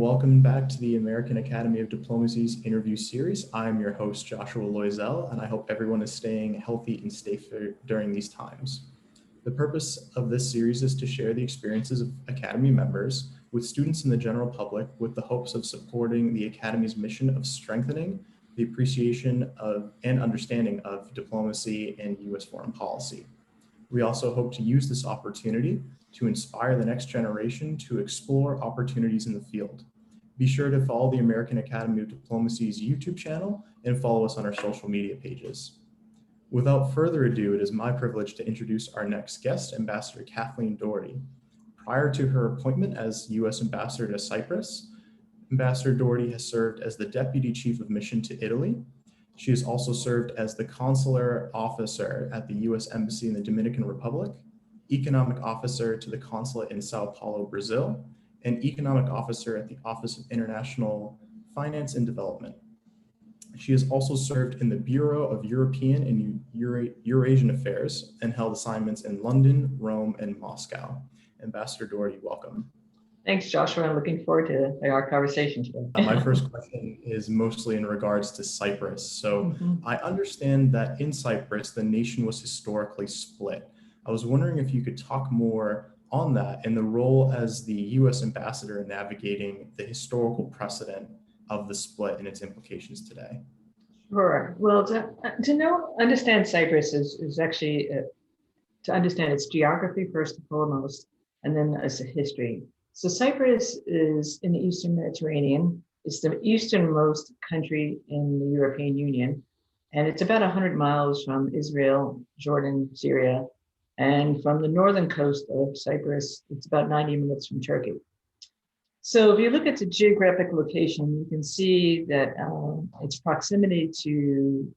Welcome back to the American Academy of Diplomacy's interview series. I'm your host, Joshua Loisel, and I hope everyone is staying healthy and safe during these times. The purpose of this series is to share the experiences of Academy members with students and the general public with the hopes of supporting the Academy's mission of strengthening the appreciation of and understanding of diplomacy and U.S. foreign policy. We also hope to use this opportunity to inspire the next generation to explore opportunities in the field. Be sure to follow the American Academy of Diplomacy's YouTube channel and follow us on our social media pages. Without further ado, it is my privilege to introduce our next guest, Ambassador Kathleen Doherty. Prior to her appointment as U.S. Ambassador to Cyprus, Ambassador Doherty has served as the Deputy Chief of Mission to Italy. She has also served as the Consular Officer at the U.S. Embassy in the Dominican Republic, Economic Officer to the Consulate in Sao Paulo, Brazil, and Economic Officer at the Office of International Finance and Development. She has also served in the Bureau of European and Eurasian Affairs and held assignments in London, Rome, and Moscow. Ambassador Doherty, welcome. Thanks, Joshua. I'm looking forward to our conversation today. My first question is mostly in regards to Cyprus. So I understand that in Cyprus, the nation was historically split. I was wondering if you could talk more on that and the role as the U.S. ambassador in navigating the historical precedent of the split and its implications today. Sure. Well, understand Cyprus is actually to understand its geography first and foremost, and then as a history. So Cyprus is in the Eastern Mediterranean. It's the easternmost country in the European Union, and it's about 100 miles from Israel, Jordan, Syria, and from the northern coast of Cyprus, it's about 90 minutes from Turkey. So if you look at the geographic location, you can see that its proximity to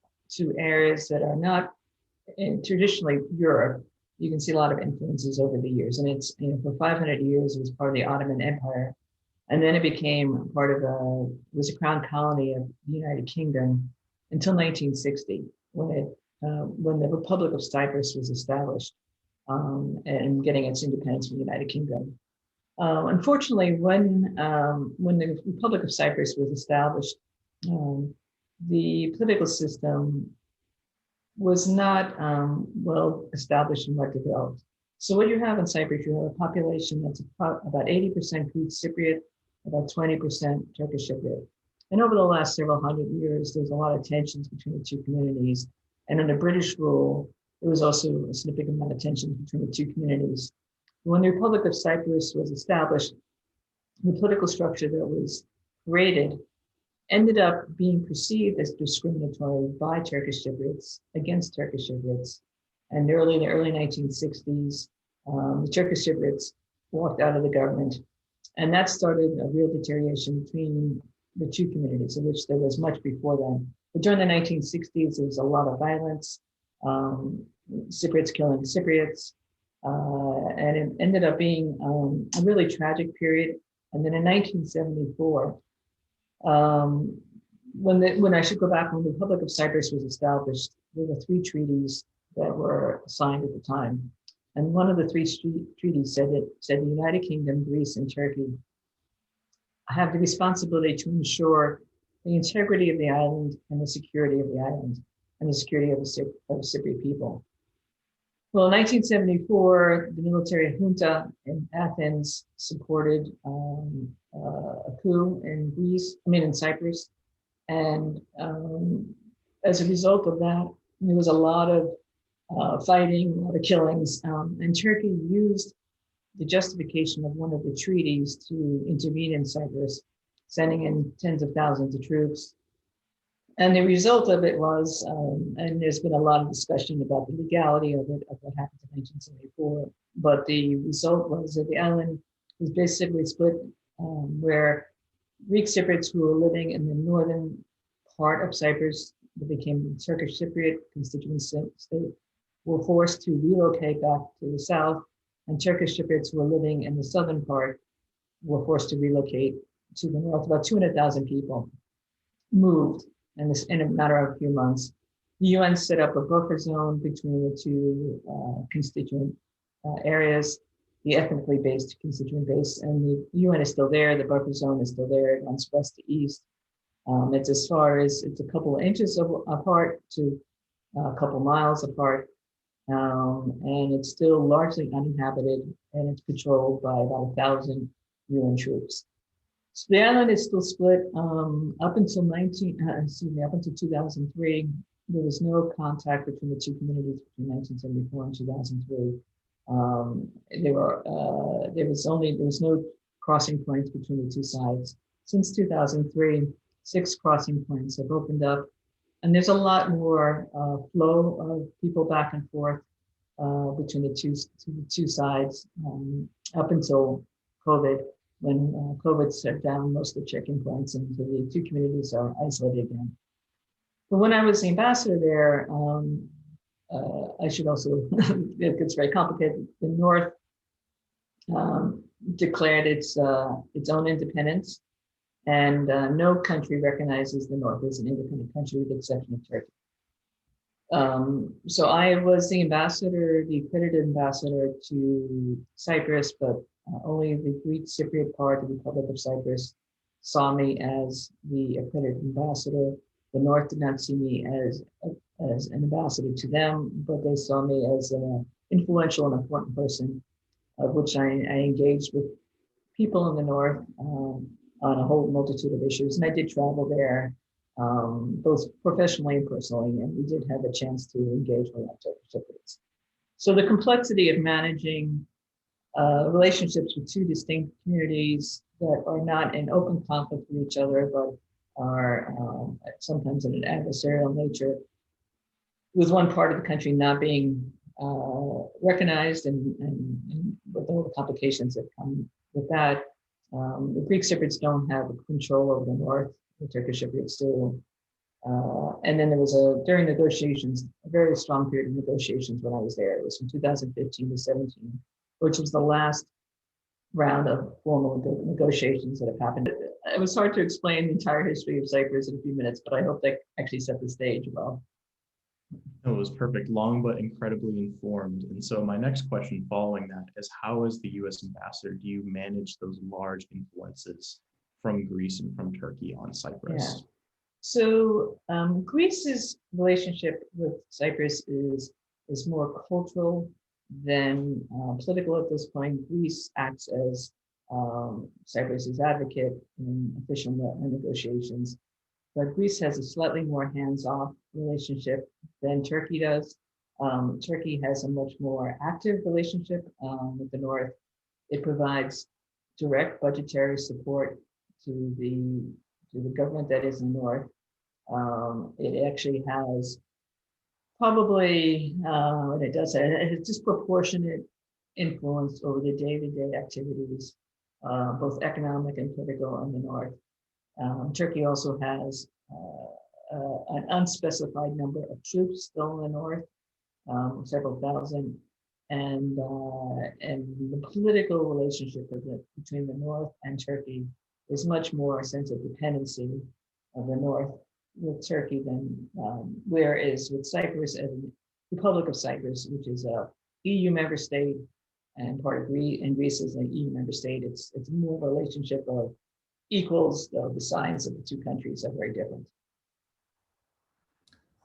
areas that are not traditionally Europe. You can see a lot of influences over the years. And it's, for 500 years, it was part of the Ottoman Empire. And then it became was a crown colony of the United Kingdom until 1960, when the Republic of Cyprus was established. And getting its independence from the United Kingdom. Unfortunately, when the Republic of Cyprus was established, the political system was not well established and well developed. So what you have in Cyprus, you have a population that's about 80% Greek Cypriot, about 20% Turkish Cypriot. And over the last several hundred years, there's a lot of tensions between the two communities. And under British rule, there was also a significant amount of tension between the two communities. When the Republic of Cyprus was established, the political structure that was created ended up being perceived as discriminatory by Turkish Cypriots against Turkish Cypriots. And in the early 1960s, the Turkish Cypriots walked out of the government. And that started a real deterioration between the two communities, of which there was much before then. But during the 1960s, there was a lot of violence. Cypriots killing Cypriots, and it ended up being a really tragic period. And then in 1974, when the Republic of Cyprus was established, there were 3 treaties that were signed at the time. And one of the 3 treaties said the United Kingdom, Greece, and Turkey have the responsibility to ensure the integrity of the island and the security of the island and the security of the Cypriot people. Well, in 1974, the military junta in Athens supported a coup in Cyprus. And as a result of that, there was a lot of fighting, a lot of killings. And Turkey used the justification of one of the treaties to intervene in Cyprus, sending in tens of thousands of troops. And the result of it was, and there's been a lot of discussion about the legality of it, of what happened in 1974, but the result was that the island was basically split, where Greek Cypriots who were living in the northern part of Cyprus, that became the Turkish Cypriot constituent state, were forced to relocate back to the south, and Turkish Cypriots who were living in the southern part were forced to relocate to the north. About 200,000 people moved in a matter of a few months. The UN set up a buffer zone between the two constituent areas. the ethnically based constituent base, and the UN is still there. The buffer zone is still there. It runs west to east. It's as far as it's a couple of inches apart to a couple miles apart, and it's still largely uninhabited, and it's patrolled by about 1,000 UN troops. So the island is still split. Up until 2003, there was no contact between the two communities between 1974 and 2003. There was no crossing points between the two sides. Since 2003, 6 crossing points have opened up, and there's a lot more flow of people back and forth between the two sides up until COVID, when COVID shut down most of the checking points, and the two communities are isolated again. But when I was the ambassador there, I should also, it gets very complicated. The North declared its own independence, and no country recognizes the North as an independent country with the exception of Turkey. So I was the ambassador, the accredited ambassador to Cyprus, but only the Greek Cypriot part of the Republic of Cyprus saw me as the accredited ambassador. The North did not see me as an ambassador to them, but they saw me as an influential and important person, of which I engaged with people in the North on a whole multitude of issues. And I did travel there, both professionally and personally, and we did have a chance to engage with Cypriots. So the complexity of managing relationships with two distinct communities that are not in open conflict with each other, but are sometimes in an adversarial nature, with one part of the country not being recognized, and with all the complications that come with that. The Greek Cypriots don't have control over the North, the Turkish Cypriots do. And then there was during negotiations, a very strong period of negotiations when I was there. It was from 2015 to 17, which was the last round of formal negotiations that have happened. It was hard to explain the entire history of Cyprus in a few minutes, but I hope that actually set the stage well. It was perfect, long but incredibly informed. And so my next question following that is, how as the US ambassador do you manage those large influences from Greece and from Turkey on Cyprus? Yeah. So Greece's relationship with Cyprus is more cultural than political at this point. Greece acts as Cyprus's advocate in official negotiations, but Greece has a slightly more hands-off relationship than Turkey does. Turkey has a much more active relationship with the North. It provides direct budgetary support to the government that is in the North. It actually has probably, it does have a disproportionate influence over the day-to-day activities, both economic and political in the North. Turkey also has an unspecified number of troops still in the North, several thousand, and the political relationship between the North and Turkey is much more a sense of dependency of the North with Turkey than whereas with Cyprus and the Republic of Cyprus, which is a EU member state and part of Greece, and Greece is an EU member state. It's more of a relationship of equals, though the size of the two countries are very different.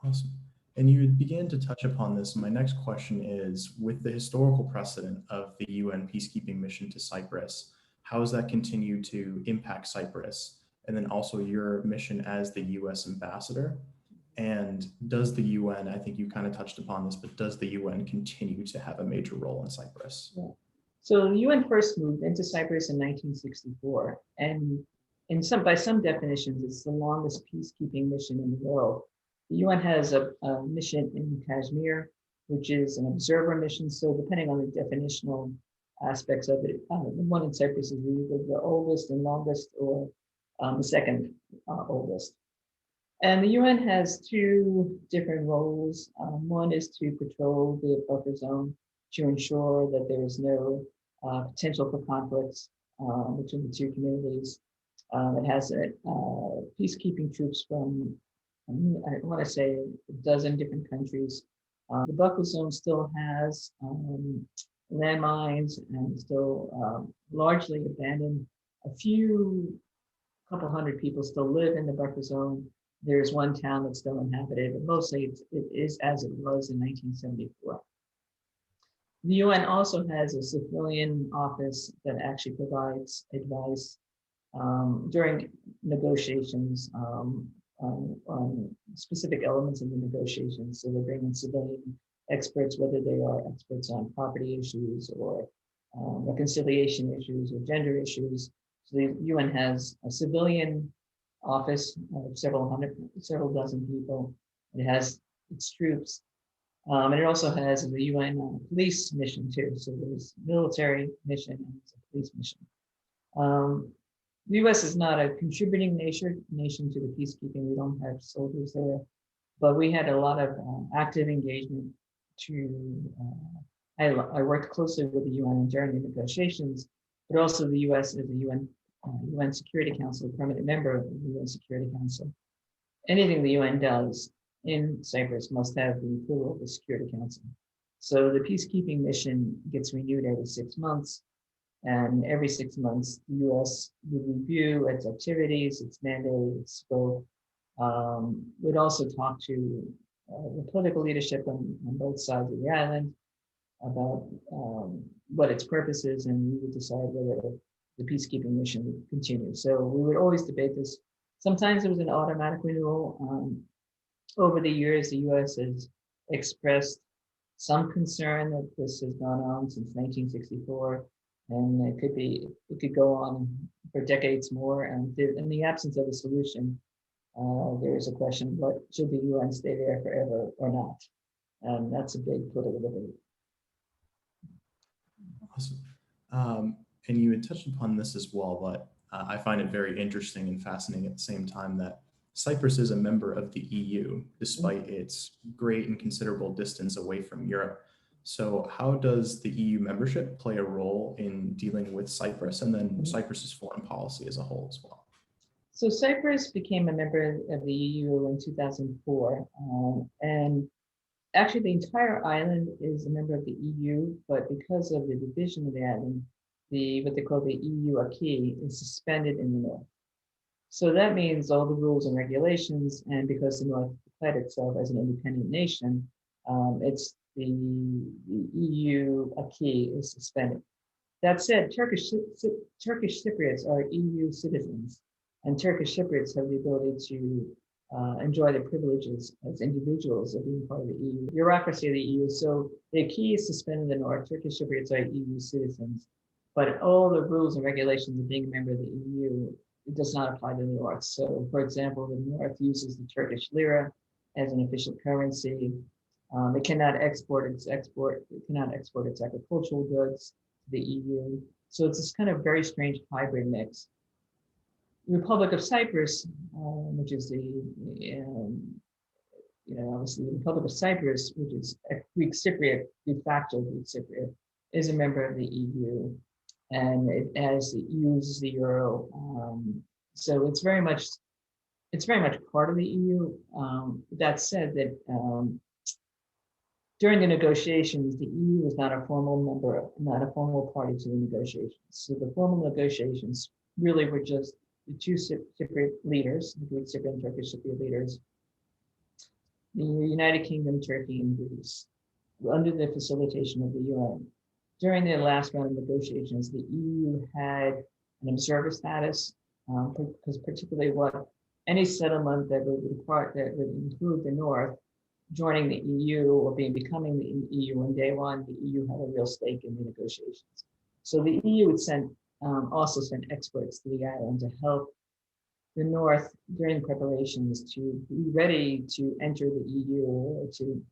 Awesome. And you began to touch upon this. My next question is, with the historical precedent of the UN peacekeeping mission to Cyprus, how has that continued to impact Cyprus? And then also your mission as the US ambassador? And does the UN, I think you kind of touched upon this, but does the UN continue to have a major role in Cyprus? Yeah. So the UN first moved into Cyprus in 1964, and by some definitions, it's the longest peacekeeping mission in the world. The UN has a mission in Kashmir, which is an observer mission. So depending on the definitional aspects of it, the one in Cyprus is either the oldest and longest, or the second oldest. And the UN has two different roles. One is to patrol the buffer zone to ensure that there is no potential for conflicts between the two communities. It has peacekeeping troops from, I want to say, a dozen different countries. The buffer zone still has landmines, and still largely abandoned. A couple hundred people still live in the buffer zone. There's one town that's still inhabited, but mostly it is as it was in 1974. The UN also has a civilian office that actually provides advice during negotiations on specific elements of the negotiations. So they bring in civilian experts, whether they are experts on property issues or reconciliation issues or gender issues. So the UN has a civilian office of several dozen people. It has its troops. And it also has the UN police mission too. So there's military mission and there's a police mission. The US is not a contributing nation to the peacekeeping. We don't have soldiers there, but we had a lot of active engagement I worked closely with the UN during the negotiations, but also the US is the UN Security Council, permanent member of the UN Security Council. Anything the UN does in Cyprus must have the approval of the Security Council. So the peacekeeping mission gets renewed every 6 months. And every 6 months, the US would review its activities, its mandate, its scope. Would also talk to the political leadership on both sides of the island about what its purpose is, and we would decide whether the peacekeeping mission would continue. So we would always debate this. Sometimes it was an automatic renewal. Over the years, the US has expressed some concern that this has gone on since 1964. And it could go on for decades more. And in the absence of a solution, there is a question: what should the UN stay there forever or not? And that's a big political debate. Awesome. And you had touched upon this as well, but I find it very interesting and fascinating at the same time that Cyprus is a member of the EU, despite its great and considerable distance away from Europe. So how does the EU membership play a role in dealing with Cyprus and then Cyprus's foreign policy as a whole as well? So Cyprus became a member of the EU in 2004. And actually the entire island is a member of the EU, but because of the division of the island, what they call the EU acquis is suspended in the north. So that means all the rules and regulations, and because the North declared itself as an independent nation, it's the EU acquis is suspended. That said, Turkish Cypriots are EU citizens, and Turkish Cypriots have the ability to enjoy the privileges as individuals of being part of the EU. Bureaucracy of the EU, so the acquis is suspended in the North. Turkish Cypriots are EU citizens, but all the rules and regulations of being a member of the EU, it does not apply to the North. So, for example, the North uses the Turkish lira as an official currency. It cannot export its agricultural goods to the EU. So it's this kind of very strange hybrid mix. The Republic of Cyprus, which is obviously the Republic of Cyprus, which is a Greek Cypriot, de facto Greek Cypriot, is a member of the EU, and it uses the euro. So it's very much part of the EU. That said, that during the negotiations, the EU was not a formal member, not a formal party to the negotiations. So the formal negotiations really were just the two Cypriot leaders, the Greek Cypriot and Turkish Cypriot leaders, the United Kingdom, Turkey, and Greece, under the facilitation of the UN. During the last round of negotiations, the EU had an observer status, because particularly any settlement that would include the North joining the EU or becoming the EU on day one, the EU had a real stake in the negotiations. So the EU would also send experts to the island to help the North during preparations to be ready to enter the EU, or to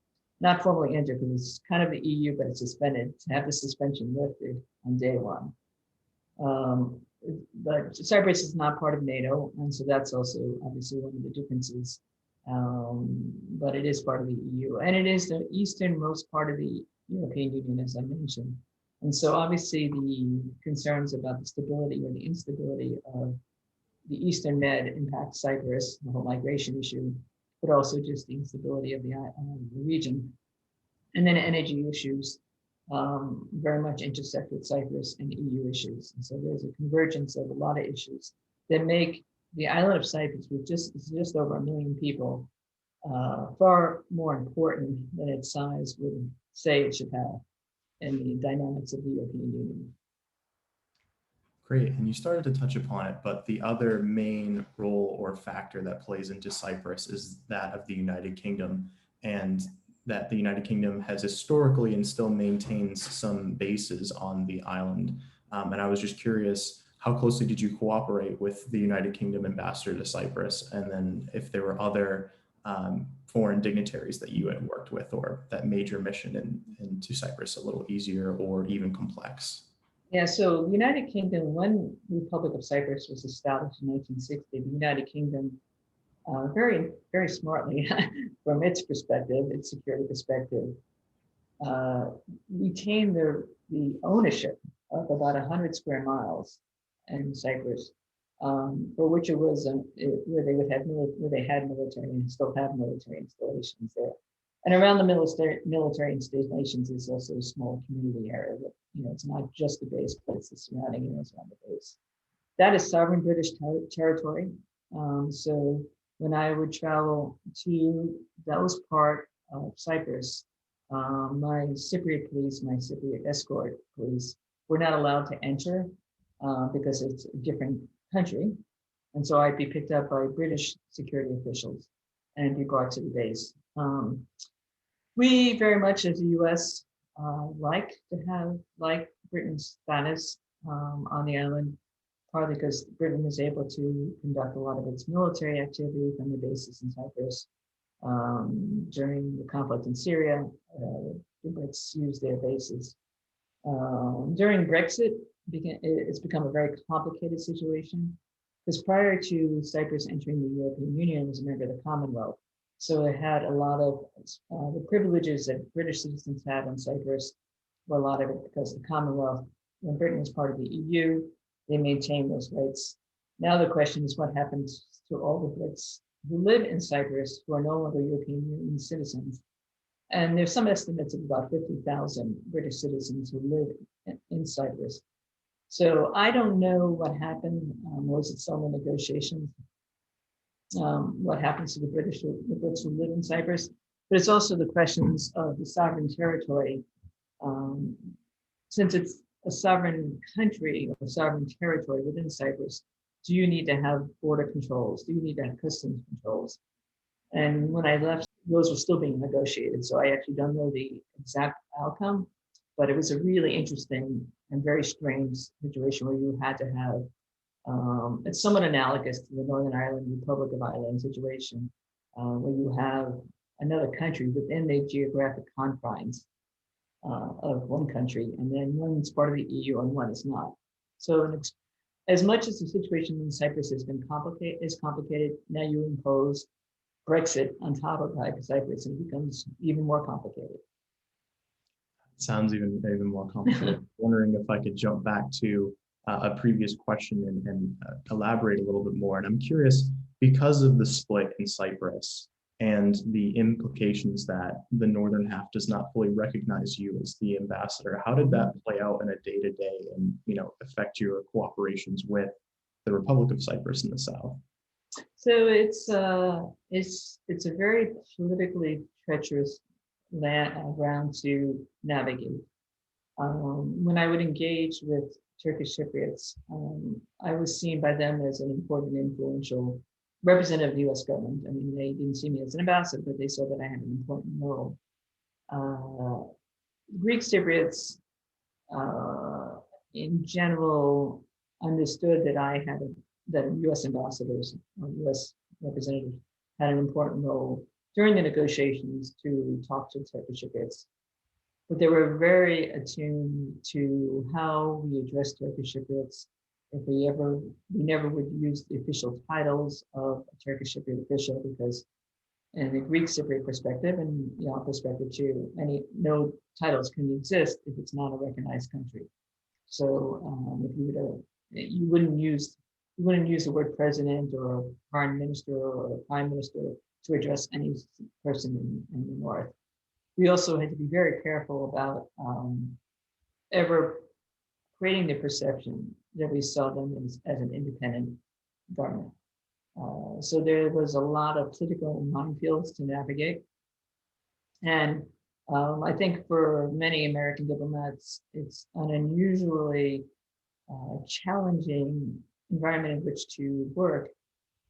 not formally enter because it's kind of the EU, but it's suspended, to have the suspension lifted on day one. But Cyprus is not part of NATO, and so that's also obviously one of the differences. But it is part of the EU, and it is the easternmost part of the European Union, as I mentioned. And so obviously the concerns about the stability or the instability of the Eastern Med impact Cyprus, the whole migration issue, but also just the instability of the region. And then energy issues. very much intersect with Cyprus and EU issues. And so there's a convergence of a lot of issues that make the island of Cyprus, which is just over 1 million people, far more important than its size would say it should have in the dynamics of the European Union. Great, and you started to touch upon it, but the other main role or factor that plays into Cyprus is that of the United Kingdom, and that the United Kingdom has historically and still maintains some bases on the island. And I was just curious, how closely did you cooperate with the United Kingdom ambassador to Cyprus? And then if there were other foreign dignitaries that you had worked with, or that made your mission into Cyprus a little easier or even complex? Yeah, so the United Kingdom, when the Republic of Cyprus was established in 1960, the United Kingdom very, very smartly, from its perspective, its security perspective, retained the ownership of about 100 square miles in Cyprus, for which it was where they would have where they had military and still have military installations there. And around the military installations is also a small community area. That, it's not just the base, but it's the surrounding areas around the base. That is sovereign British territory. So when I would travel to those part of Cyprus, my Cypriot police, my Cypriot escort police, were not allowed to enter because it's a different country. And so I'd be picked up by British security officials and be brought to the base. We very much as the US like to have Britain's status on the island, partly because Britain was able to conduct a lot of its military activity from the bases in Cyprus. During the conflict in Syria, the Brits used their bases. During Brexit, it's become a very complicated situation because prior to Cyprus entering the European Union, it was a member of the Commonwealth. So it had a lot of the privileges that British citizens had on Cyprus, were a lot of it because the Commonwealth, when Britain was part of the EU, they maintained those rights. Now the question is what happens to all the Brits who live in Cyprus who are no longer European Union citizens. And there's some estimates of about 50,000 British citizens who live in Cyprus. So I don't know what happened. Was it still in negotiations? What happens to the Brits who live in Cyprus? But it's also the questions of the sovereign territory. Since it's a sovereign country or sovereign territory within Cyprus, do you need to have border controls? Do you need to have customs controls? And when I left, those were still being negotiated. So I actually don't know the exact outcome, but it was a really interesting and very strange situation where you had to have, it's somewhat analogous to the Northern Ireland, Republic of Ireland situation, where you have another country within the geographic confines of one country, and then one's part of the EU and one is not. So as much as the situation in Cyprus has been complicated, now you impose Brexit on top of Cyprus and it becomes even more complicated. Sounds even more complicated. Wondering if I could jump back to a previous question and elaborate a little bit more. And I'm curious, because of the split in Cyprus and the implications that the northern half does not fully recognize you as the ambassador, how did that play out in a day-to-day and affect your cooperations with the Republic of Cyprus in the south? So it's a very politically treacherous ground to navigate. When I would engage with Turkish Cypriots, I was seen by them as an important, influential representative of the U.S. government. I mean, they didn't see me as an ambassador, but they saw that I had an important role. Greek Cypriots, in general, understood that that U.S. ambassadors or U.S. representatives had an important role during the negotiations to talk to Turkish Cypriots. But they were very attuned to how we address Turkish Cypriots. If we never would use the official titles of a Turkish Cypriot official because in the Greek Cypriot perspective and our perspective too, no titles can exist if it's not a recognized country. So if you wouldn't use the word president or prime minister or prime minister to address any person in the north. we also had to be very careful about ever creating the perception that we saw them as an independent government. So there was a lot of political minefields to navigate. And I think for many American diplomats, it's an unusually challenging environment in which to work,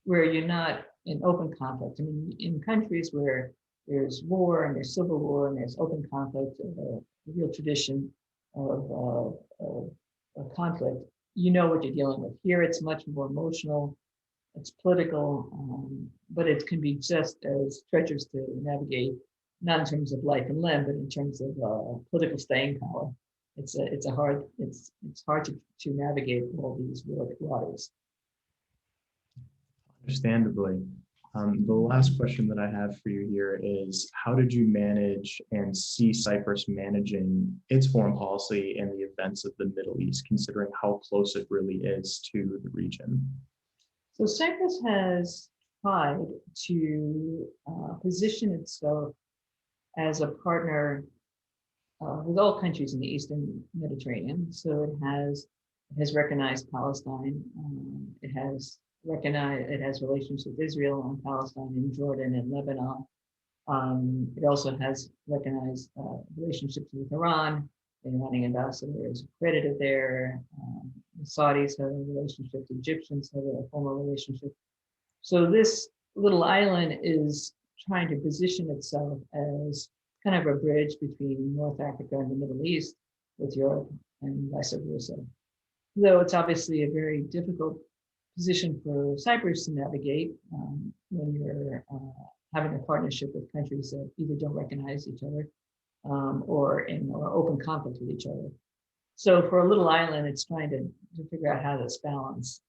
where you're not in open conflict. I mean, in countries where there's war and there's civil war and there's open conflict, a real tradition of conflict, you know what you're dealing with. Here, it's much more emotional, it's political, but it can be just as treacherous to navigate, not in terms of life and limb, but in terms of political staying power. It's hard to navigate all these waters. Understandably. The last question that I have for you here is, how did you manage and see Cyprus managing its foreign policy in the events of the Middle East, considering how close it really is to the region? So Cyprus has tried to position itself as a partner with all countries in the Eastern Mediterranean. So it has recognized Palestine. It has relations with Israel and Palestine and Jordan and Lebanon. It also has recognized relationships with Iran. The Iranian ambassador is accredited there. The Saudis have a relationship. The Egyptians have a formal relationship. So this little island is trying to position itself as kind of a bridge between North Africa and the Middle East with Europe and vice versa. Though it's obviously a very difficult position for Cyprus to navigate when you're having a partnership with countries that either don't recognize each other or in open conflict with each other. So for a little island, it's trying to figure out how this balance.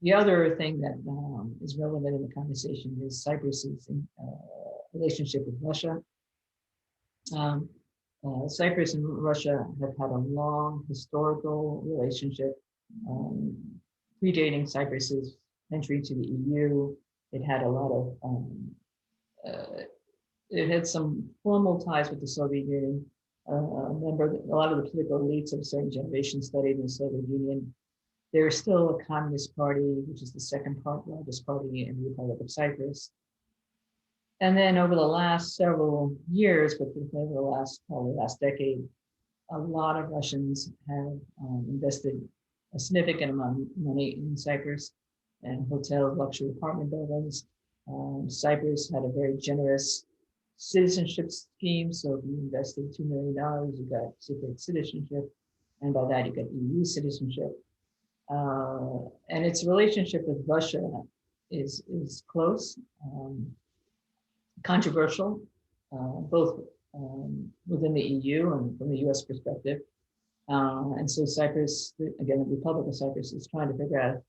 The other thing that is relevant in the conversation is Cyprus's relationship with Russia. Cyprus and Russia have had a long historical relationship, predating Cyprus's entry to the EU. It had a lot of, it had some formal ties with the Soviet Union. A lot of the political elites of a certain generation studied in the Soviet Union. There's still a Communist Party, which is the second largest party in the Republic of Cyprus. And then over the last several years, but over the last decade, a lot of Russians have invested a significant amount of money in Cyprus and hotels, luxury apartment buildings. Cyprus had a very generous citizenship scheme. So if you invested $2 million, you got Cypriot citizenship. And by that, you got EU citizenship. And its relationship with Russia is close, controversial, both within the EU and from the US perspective. And so Cyprus, again, the Republic of Cyprus is trying to figure out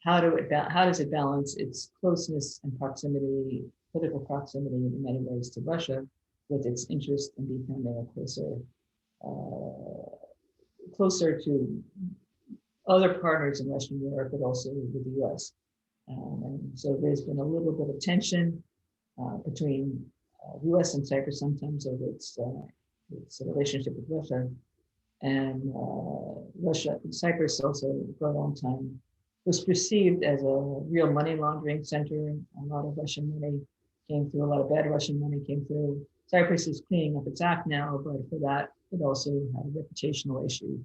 how does it balance its closeness and proximity, political proximity in many ways to Russia, with its interest in becoming closer to other partners in Western Europe, but also with the US. And so there's been a little bit of tension between the US and Cyprus sometimes over its relationship with Russia. And Cyprus also for a long time was perceived as a real money laundering center. A lot of Russian money came through, a lot of bad Russian money came through. Cyprus is cleaning up its act now, but for that, it also had a reputational issue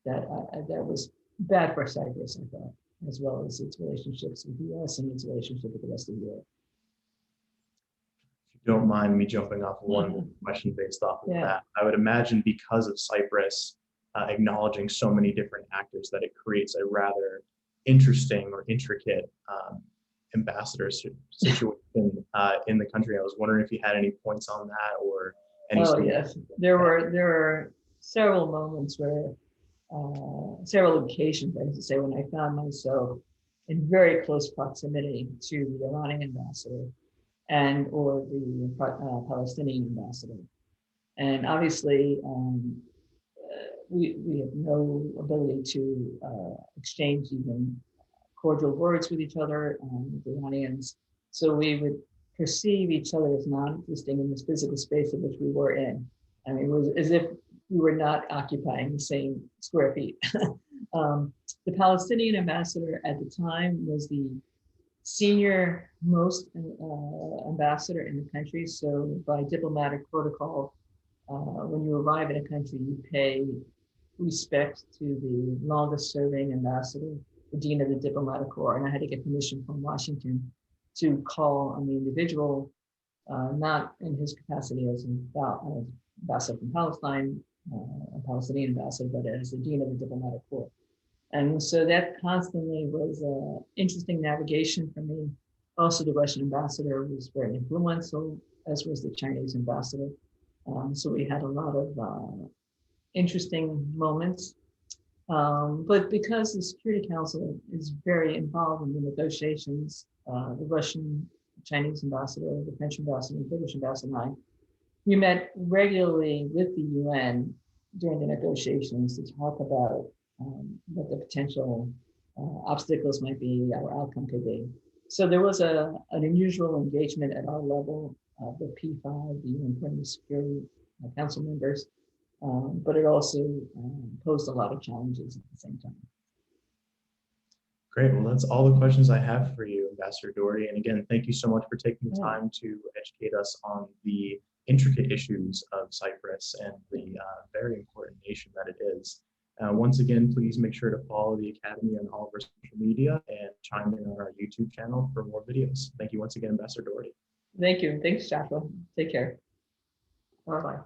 that was bad for Cyprus, I thought, as well as its relationships with the US and its relationship with the rest of Europe. If you don't mind me jumping off one question based off of that, I would imagine because of Cyprus acknowledging so many different actors that it creates a rather interesting or intricate ambassador situation in the country. I was wondering if you had any points on that or any. Oh yes, there were several moments where, several occasions, I have to say, when I found myself in very close proximity to the Iranian ambassador or the Palestinian ambassador, and obviously we have no ability to exchange even cordial words with each other, with the Iranians. So we would perceive each other as non-existing in this physical space in which we were in. I mean, it was as if we were not occupying the same square feet. The Palestinian ambassador at the time was the senior most ambassador in the country. So by diplomatic protocol, when you arrive in a country, you pay respect to the longest serving ambassador, the dean of the diplomatic corps. And I had to get permission from Washington to call on the individual, not in his capacity as an ambassador from Palestine, a Palestinian ambassador, but as the dean of the diplomatic corps. And so that constantly was interesting navigation for me. Also, the Russian ambassador was very influential, as was the Chinese ambassador. So we had a lot of interesting moments. But because the Security Council is very involved in the negotiations, the Russian, Chinese ambassador, the French ambassador, the British ambassador, and I, we met regularly with the UN during the negotiations to talk about what the potential obstacles might be, our outcome could be. So there was an unusual engagement at our level, the P5, the UN Permanent Security Council members, but it also posed a lot of challenges at the same time. Great. Well, that's all the questions I have for you, Ambassador Doherty. And again, thank you so much for taking the time to educate us on the intricate issues of Cyprus and the very important nation that it is. Once again, please make sure to follow the Academy on all of our social media and chime in on our YouTube channel for more videos. Thank you once again, Ambassador Doherty. Thank you. Thanks, Joshua. Take care. Bye-bye.